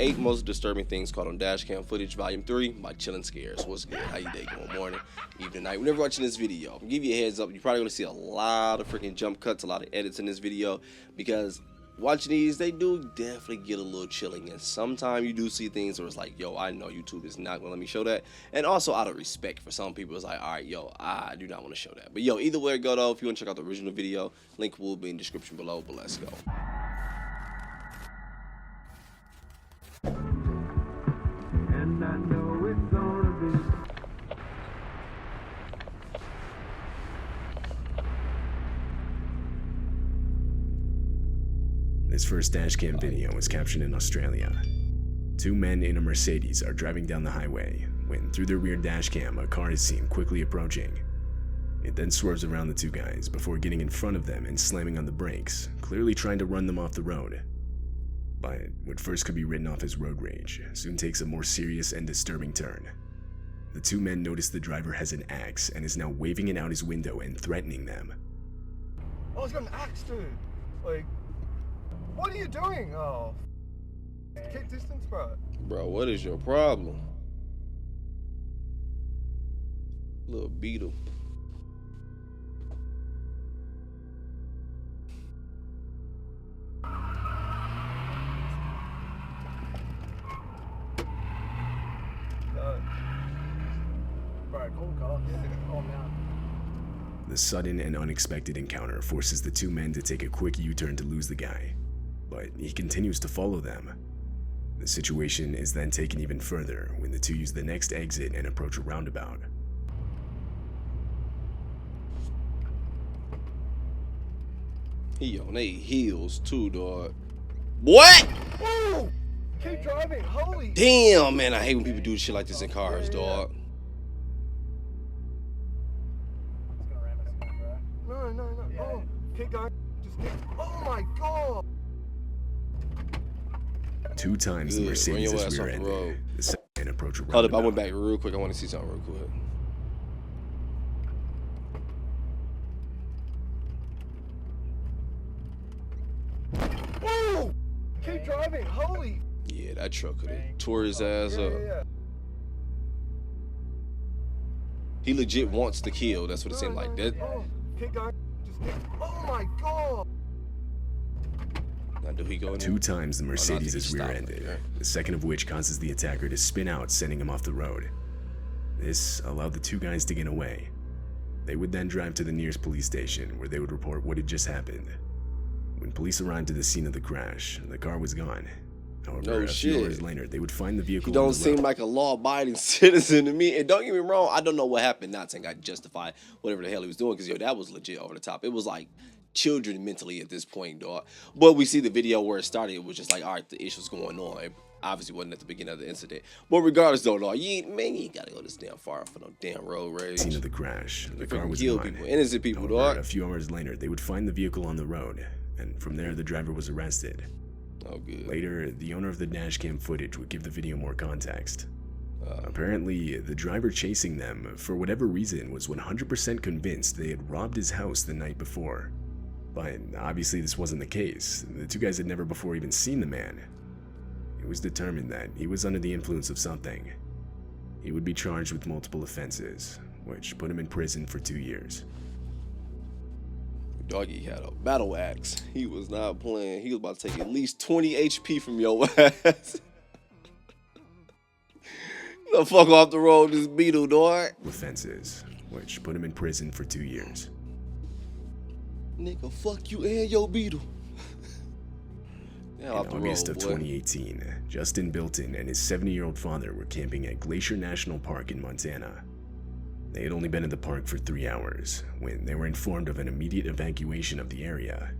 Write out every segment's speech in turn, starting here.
8 most disturbing things caught on Dashcam footage, volume 3 by Chillin' Scares. What's good? How you day going? Morning, evening, night. Whenever watching this video, I'm gonna give you a heads up. You're probably gonna see a lot of freaking jump cuts, a lot of edits in this video, because watching these, they do definitely get a little chilling, and sometimes you do see things where it's like, yo, I know YouTube is not gonna let me show that. And also, out of respect for some people, it's like, all right, yo, I do not want to show that. But yo, either way it go though, if you want to check out the original video, link will be in the description below. But let's go. And I know it's gonna be. This first dashcam video was captured in Australia. 2 men in a Mercedes are driving down the highway when, through their rear dashcam, a car is seen quickly approaching. It then swerves around the 2 guys before getting in front of them and slamming on the brakes, clearly trying to run them off the road. But what first could be written off as road rage soon takes a more serious and disturbing turn. The 2 men notice the driver has an axe and is now waving it out his window and threatening them. Oh, he's got an axe, dude. Like, what are you doing? Oh, keep distance, bro. Bro, what is your problem? Little beetle. Bro, cool car. Oh, now. The sudden and unexpected encounter forces the 2 men to take a quick U-turn to lose the guy, but he continues to follow them. The situation is then taken even further when the 2 use the next exit and approach a roundabout. He on they heels too, dog. What? Whoa! Keep driving. Holy. Damn, man, I hate when people do shit like this in cars, dog. No. Oh, keep going. Just keep. Oh my god. 2 times the Good. Mercedes Run your is ass off the rear-ended. road. The second approach a roundabout. Hold up, I went back real quick. I want to see something real quick. Whoa! Keep driving. Holy. Yeah, that truck could have tore his ass up. Yeah. He legit wants to kill. That's what it seemed like. That. Oh, keep going. Just keep. Oh my god. Now, do he go in 2 times the Oh, no, I Mercedes think is he stopped rear-ended, right there. the second of which causes the attacker to spin out, sending him off the road. This allowed the 2 guys to get away. They would then drive to the nearest police station, where they would report what had just happened. When police arrived to the scene of the crash, the car was gone. However, No a few shit. hours later, they would find the vehicle He on don't the seem road. like a law-abiding citizen to me. And don't get me wrong, I don't know what happened. Not saying I justify whatever the hell he was doing, because yo, that was legit over the top. It was like children mentally at this point, dog. But we see the video where it started. It was just like, all right, the issue's going on. It obviously wasn't at the beginning of the incident. But regardless, though, dog, you ain't gotta go this damn far for no damn road rage. Scene of the crash, the car freaking was kill gone. people, innocent people, However, dog. a few hours later, they would find the vehicle on the road, and from there, the driver was arrested. Oh, good. Later, the owner of the dashcam footage would give the video more context. Apparently, the driver chasing them, for whatever reason, was 100% convinced they had robbed his house the night before. But obviously this wasn't the case. The 2 guys had never before even seen the man. It was determined that he was under the influence of something. He would be charged with multiple offenses, which put him in prison for 2 years. Doggy had a battle axe. He was not playing. He was about to take at least 20 HP from your ass. The fuck off the road, this beetle, dog. Offenses, which put him in prison for 2 years. Nigga, fuck you and your beetle. Yeah, In off the August road, of boy. 2018, Justin Bilton and his 70-year-old father were camping at Glacier National Park in Montana. They had only been in the park for 3 hours when they were informed of an immediate evacuation of the area.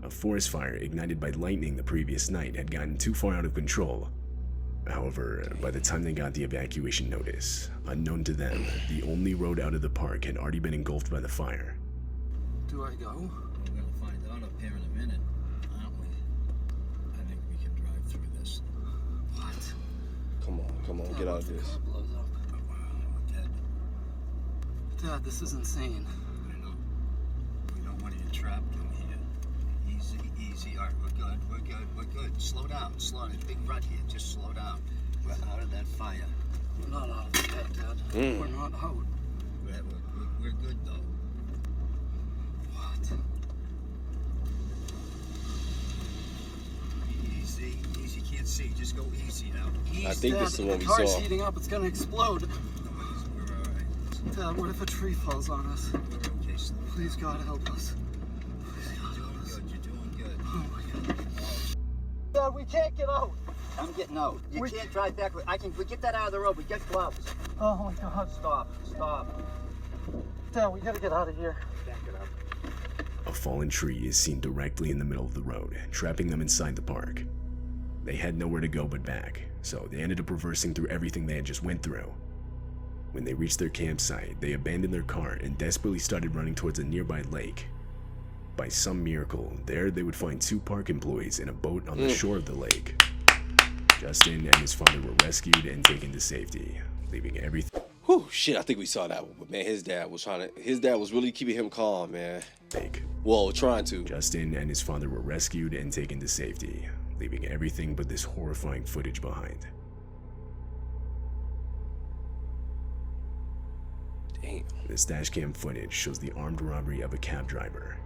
A forest fire ignited by lightning the previous night had gotten too far out of control. However, by the time they got the evacuation notice, unknown to them, the only road out of the park had already been engulfed by the fire. Do I go? We're gonna find out up here in a minute, aren't we? I think we can drive through this. What? Come on, get out of this. Blows up. We're dead. Dad, this is insane. I know. We don't want to get trapped in here. Easy. All right, we're good. Good. Slow down. Slow down. There's a big rut here. Just slow down. We're out of that fire. We're not out of it yet, Dad. We're not out. We're good, though. What? Easy. Easy. Can't see. Just go easy now. Easy. I think Dad, this is the one we the car's saw. heating up. It's gonna explode. We're all right. Dad, what if a tree falls on us? We're okay. Slow down. Please, God, help us. You're doing good. You're doing good. Oh my God. Dad, we can't get out. I'm getting out. You can't drive back. We get that out of the road. We get gloves. Oh my God. Stop. Dad, we gotta get out of here. Back it up. A fallen tree is seen directly in the middle of the road, trapping them inside the park. They had nowhere to go but back, so they ended up reversing through everything they had just went through. When they reached their campsite, they abandoned their car and desperately started running towards a nearby lake. By some miracle, there they would find 2 park employees in a boat on the shore of the lake. Justin and his father were rescued and taken to safety, leaving everything. Whew, shit, I think we saw that one. But man, his dad was really keeping him calm, man. Well, trying to. Justin and his father were rescued and taken to safety, leaving everything but this horrifying footage behind. Damn. This dashcam footage shows the armed robbery of a cab driver.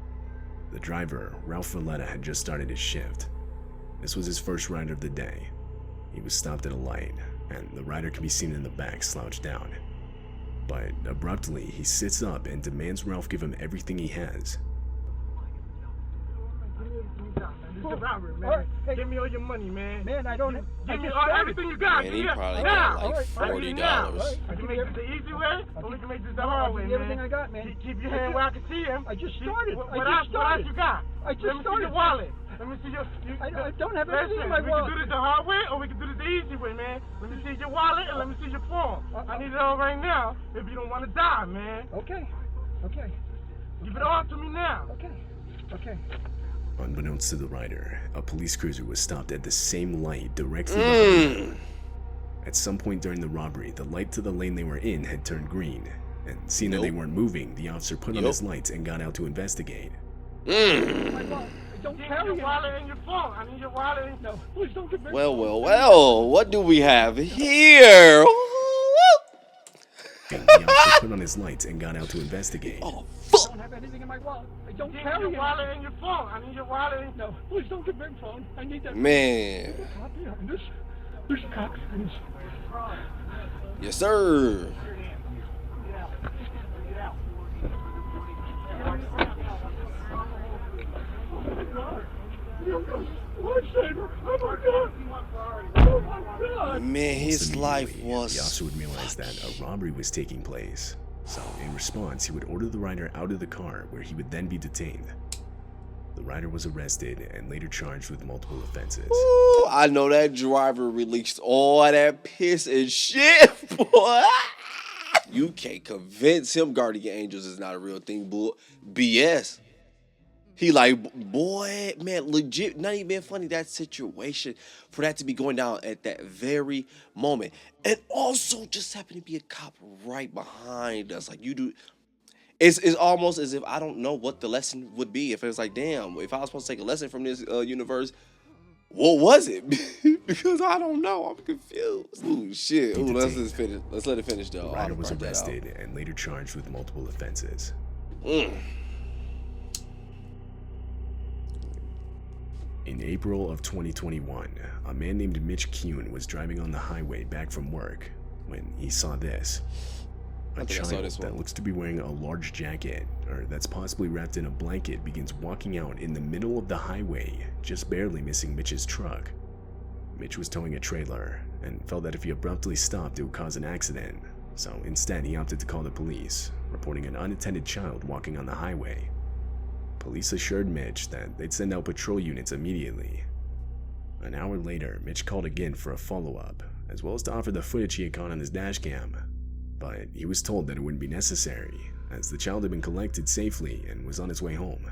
The driver, Ralph Valletta, had just started his shift. This was his first ride of the day. He was stopped at a light, and the rider can be seen in the back slouched down. But abruptly, he sits up and demands Ralph give him everything he has. This is a robbery, man. Hey, give me all your money, man. Man, I don't. Give me all everything you got. Man, he probably got like $40. I can make this the easy way, or we can make this the hard way, man. Everything I got, man. Keep your hand where I can see him. I just started. What else you got? I just started. Let me see your wallet. Let me see your. I don't have anything in my wallet. We can do this the hard way, or we can do this the easy way, man. Let me see your wallet and let me see your phone. I need it all right now. If you don't want to die, man. Okay. Give it all to me now. Okay. Unbeknownst to the rider, a police cruiser was stopped at the same light directly behind them. At some point during the robbery, the light to the lane they were in had turned green, and seeing that they weren't moving, the officer put on his lights and got out to investigate. Don't carry your wallet and your phone. I need your wallet and no. Please don't give me. Well, what do we have here? The officer put on his lights and got out to investigate. Oh, fuck. I don't have anything in my wallet. I don't carry your wallet and your phone. I need your wallet and no. Please don't give me your phone. I need that. Man. Copy on this. There's a copy on this. Yes, sir. Man, his life was. The officer would realize that a robbery was taking place, so in response, he would order the rider out of the car, where he would then be detained. The rider was arrested and later charged with multiple offenses. Ooh, I know that driver released all that piss and shit, boy. You can't convince him Guardian Angels is not a real thing, bull. BS. He like, boy, man, legit, not even funny, that situation, for that to be going down at that very moment. And also just happened to be a cop right behind us. Like, you do, it's almost as if I don't know what the lesson would be. If it was like, damn, if I was supposed to take a lesson from this universe, what was it? Because I don't know, I'm confused. Ooh, shit, ooh, let's finish. Let's let it finish, though. The rider was arrested and later charged with multiple offenses. In April of 2021, a man named Mitch Kuhn was driving on the highway back from work when he saw this. A child that looks to be wearing a large jacket, or that's possibly wrapped in a blanket, begins walking out in the middle of the highway, just barely missing Mitch's truck. Mitch was towing a trailer and felt that if he abruptly stopped, it would cause an accident, so instead he opted to call the police, reporting an unattended child walking on the highway. Police assured Mitch that they'd send out patrol units immediately. An hour later, Mitch called again for a follow-up, as well as to offer the footage he had caught on his dashcam, but he was told that it wouldn't be necessary, as the child had been collected safely and was on its way home.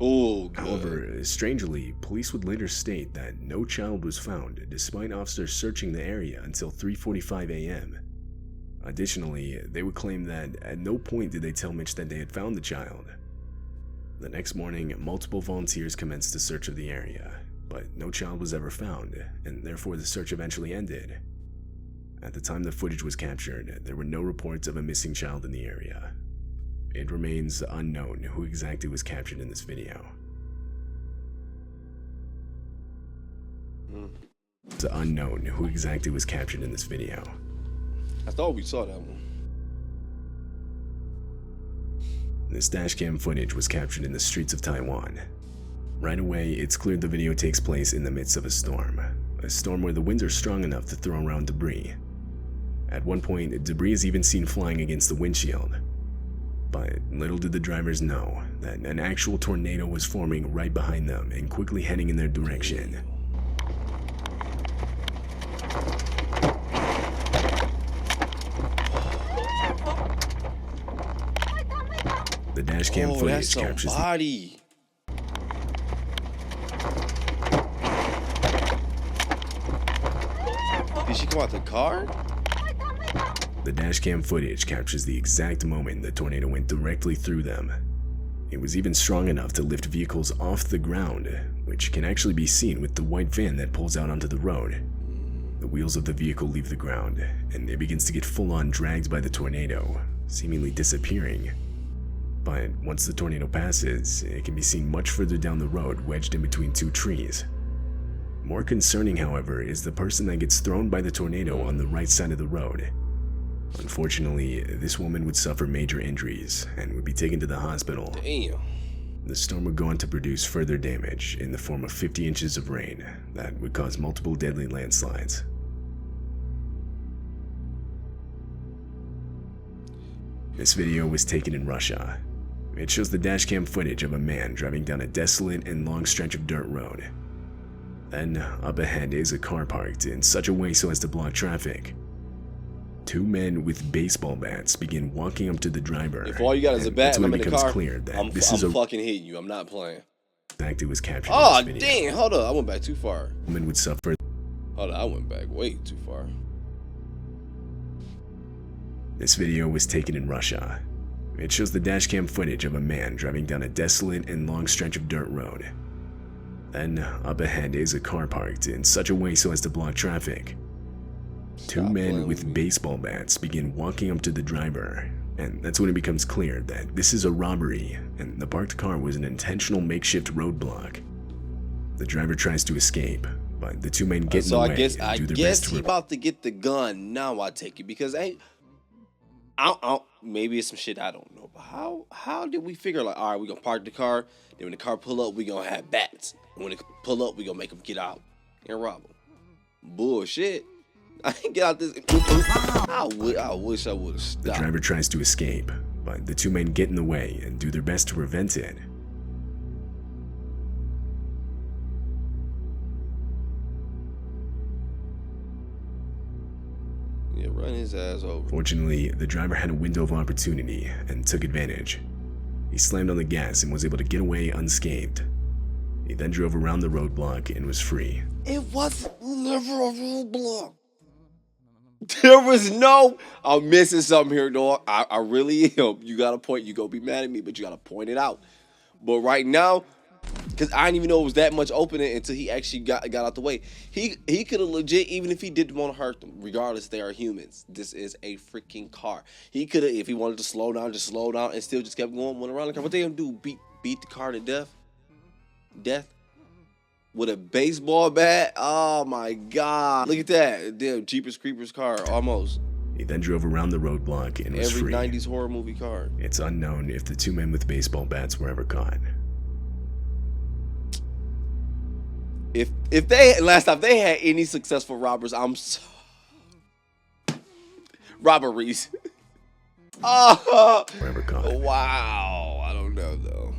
Oh, good. However, strangely, police would later state that no child was found, despite officers searching the area until 3:45 a.m. Additionally, they would claim that at no point did they tell Mitch that they had found the child. The next morning, multiple volunteers commenced a search of the area, but no child was ever found, and therefore the search eventually ended. At the time the footage was captured, there were no reports of a missing child in the area. It remains unknown who exactly was captured in this video. It's unknown who exactly was captured in this video. I thought we saw that one. This dashcam footage was captured in the streets of Taiwan. Right away, it's clear the video takes place in the midst of a storm where the winds are strong enough to throw around debris. At one point, debris is even seen flying against the windshield. But little did the drivers know that an actual tornado was forming right behind them and quickly heading in their direction. The dashcam footage captures body. Did she come out the car? The dashcam footage captures the exact moment the tornado went directly through them. It was even strong enough to lift vehicles off the ground, which can actually be seen with the white van that pulls out onto the road. The wheels of the vehicle leave the ground, and it begins to get full-on dragged by the tornado, seemingly disappearing. But once the tornado passes, it can be seen much further down the road, wedged in between two trees. More concerning, however, is the person that gets thrown by the tornado on the right side of the road. Unfortunately, this woman would suffer major injuries and would be taken to the hospital. Damn. The storm would go on to produce further damage in the form of 50 inches of rain that would cause multiple deadly landslides. This video was taken in Russia. It shows the dashcam footage of a man driving down a desolate and long stretch of dirt road. Then, up ahead is a car parked in such a way so as to block traffic. Two men with baseball bats begin walking up to the driver. If all you got is a bat and I'm in the car, clear that I'm fucking hitting you. I'm not playing. Fact, it was captured. Oh, dang. Hold up. I went back too far. Woman would suffer. Hold up. I went back way too far. This video was taken in Russia. It shows the dashcam footage of a man driving down a desolate and long stretch of dirt road. Then, up ahead is a car parked in such a way so as to block traffic. Two men with baseball bats begin walking up to the driver, and that's when it becomes clear that this is a robbery, and the parked car was an intentional makeshift roadblock. The driver tries to escape, but the two men get in the way and do their best to... he about to get the gun. Now I take it, because maybe it's some shit I don't know, but how did we figure, like, all right, we're gonna park the car, then when the car pull up, we gonna have bats, and when they pull up, we gonna make them get out and rob them? Bullshit. I didn't get out this. I wish I would have stopped. The driver tries to escape, but the two men get in the way and do their best to prevent it. Yeah, run his ass over. Fortunately, the driver had a window of opportunity and took advantage. He slammed on the gas and was able to get away unscathed. He then drove around the roadblock and was free. It wasn't never a roadblock. There was no... I'm missing something here, dog. I really am. You got a point. You go be mad at me, but you got to point it out. But right now, because I didn't even know it was that much opening until he actually got out the way. He could have legit, even if he didn't want to hurt them, regardless, they are humans. This is a freaking car. He could have, if he wanted to slow down, just slow down and still just kept going, went around the car. What they gonna do? Beat the car to death? Death? With a baseball bat? Oh my God. Look at that. Damn, Jeepers Creepers car, almost. He then drove around the roadblock and was free. Every 90s horror movie car. It's unknown if the two men with baseball bats were ever caught. If they, last time they had any successful robbers, robberies. Oh, Were ever caught. Wow. I don't know though.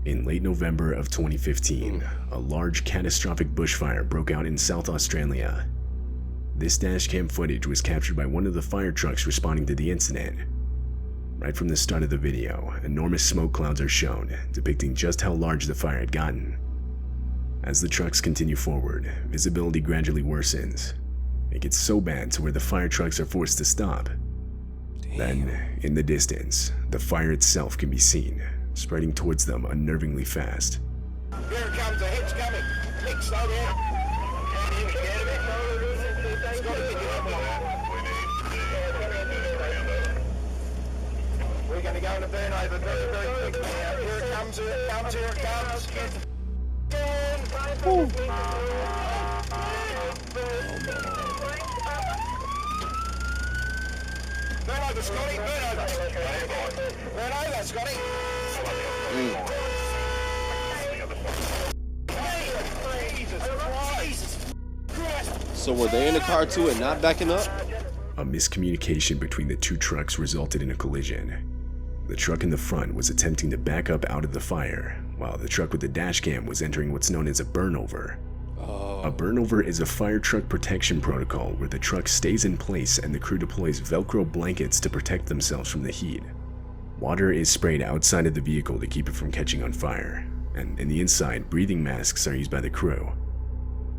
In late November of 2015, a large catastrophic bushfire broke out in South Australia. This dashcam footage was captured by one of the fire trucks responding to the incident. Right from the start of the video, enormous smoke clouds are shown, depicting just how large the fire had gotten. As the trucks continue forward, visibility gradually worsens. It gets so bad to where the fire trucks are forced to stop. Then, in the distance, the fire itself can be seen, spreading towards them unnervingly fast. Here it comes, the hitch coming. Nick, slow down. We're going to go in a burn over very, very quickly now. Here it comes, here it comes, here it comes. Burn over, Scotty, burn over. Burn over, Scotty. So were they in the car too and not backing up? A miscommunication between the two trucks resulted in a collision. The truck in the front was attempting to back up out of the fire, while the truck with the dash cam was entering what's known as a burnover. A burnover is a fire truck protection protocol where the truck stays in place and the crew deploys Velcro blankets to protect themselves from the heat. Water is sprayed outside of the vehicle to keep it from catching on fire, and in the inside, breathing masks are used by the crew.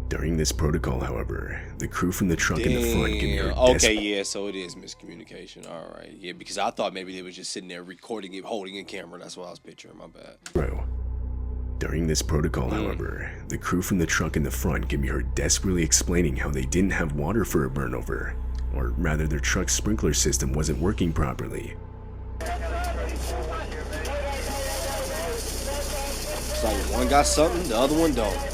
During this protocol, however, the crew from the truck in the front can hear okay, yeah, so it is miscommunication. All right, yeah, because I thought maybe they were just sitting there recording it, holding a camera. That's what I was picturing. My bad. During this protocol, however, the crew from the truck in the front can be heard desperately explaining how they didn't have water for a burnover, or rather their truck's sprinkler system wasn't working properly. It's like one got something, the other one don't.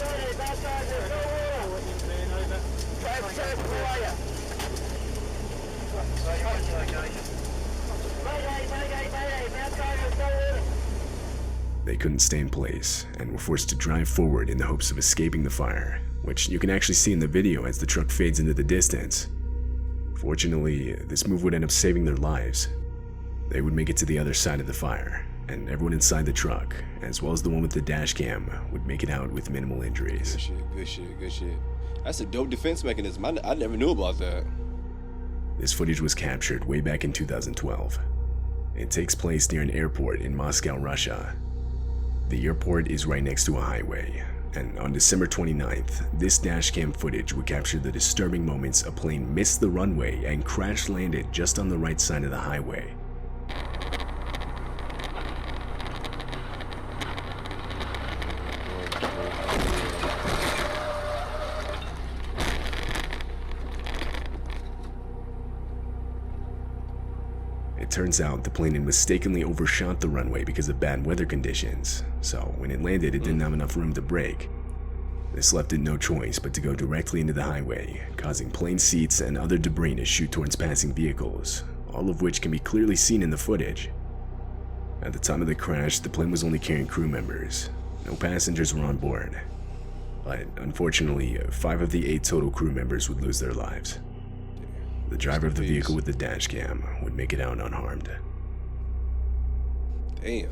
They couldn't stay in place and were forced to drive forward in the hopes of escaping the fire, which you can actually see in the video as the truck fades into the distance. Fortunately, this move would end up saving their lives. They would make it to the other side of the fire, and everyone inside the truck, as well as the one with the dash cam, would make it out with minimal injuries. Good shit, good shit, good shit. That's a dope defense mechanism. I never knew about that. This footage was captured way back in 2012. It takes place near an airport in Moscow, Russia. The airport is right next to a highway, and on December 29th, this dashcam footage would capture the disturbing moments a plane missed the runway and crash landed just on the right side of the highway. It turns out the plane had mistakenly overshot the runway because of bad weather conditions, so when it landed it didn't have enough room to brake. This left it no choice but to go directly into the highway, causing plane seats and other debris to shoot towards passing vehicles, all of which can be clearly seen in the footage. At the time of the crash, the plane was only carrying crew members. No passengers were on board. But unfortunately, 5 of the 8 total crew members would lose their lives. The driver of the vehicle with the dash cam would make it out unharmed. Damn.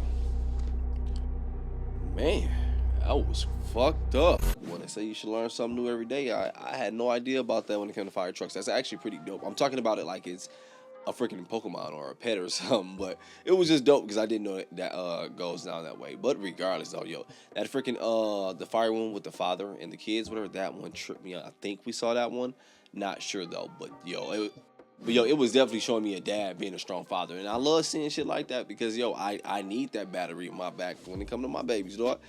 Man, that was fucked up. When they say you should learn something new every day, I had no idea about that when it came to fire trucks. That's actually pretty dope. I'm talking about it like it's a freaking Pokemon or a pet or something, but it was just dope because I didn't know that goes down that way. But regardless though, yo, that freaking the fire one with the father and the kids, whatever, that one tripped me out. I think we saw that one. Not sure though, but yo, it was definitely showing me a dad being a strong father, and I love seeing shit like that because yo, I need that battery in my back when it comes to my babies, dog.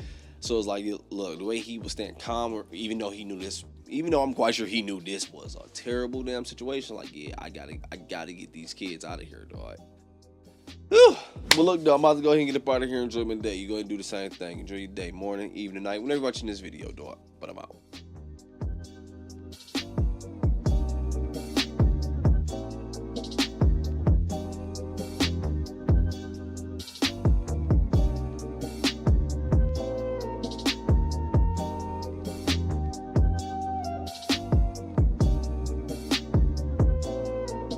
So it's like, look, the way he was staying calm, even though he knew this, even though I'm quite sure he knew this was a terrible damn situation. Like, yeah, I gotta get these kids out of here, dog. Whew. Well, look, dog, I'm about to go ahead and get up out of here and enjoy my day. You go ahead and do the same thing. Enjoy your day, morning, evening, night, whenever you're watching this video, dog. But I'm out.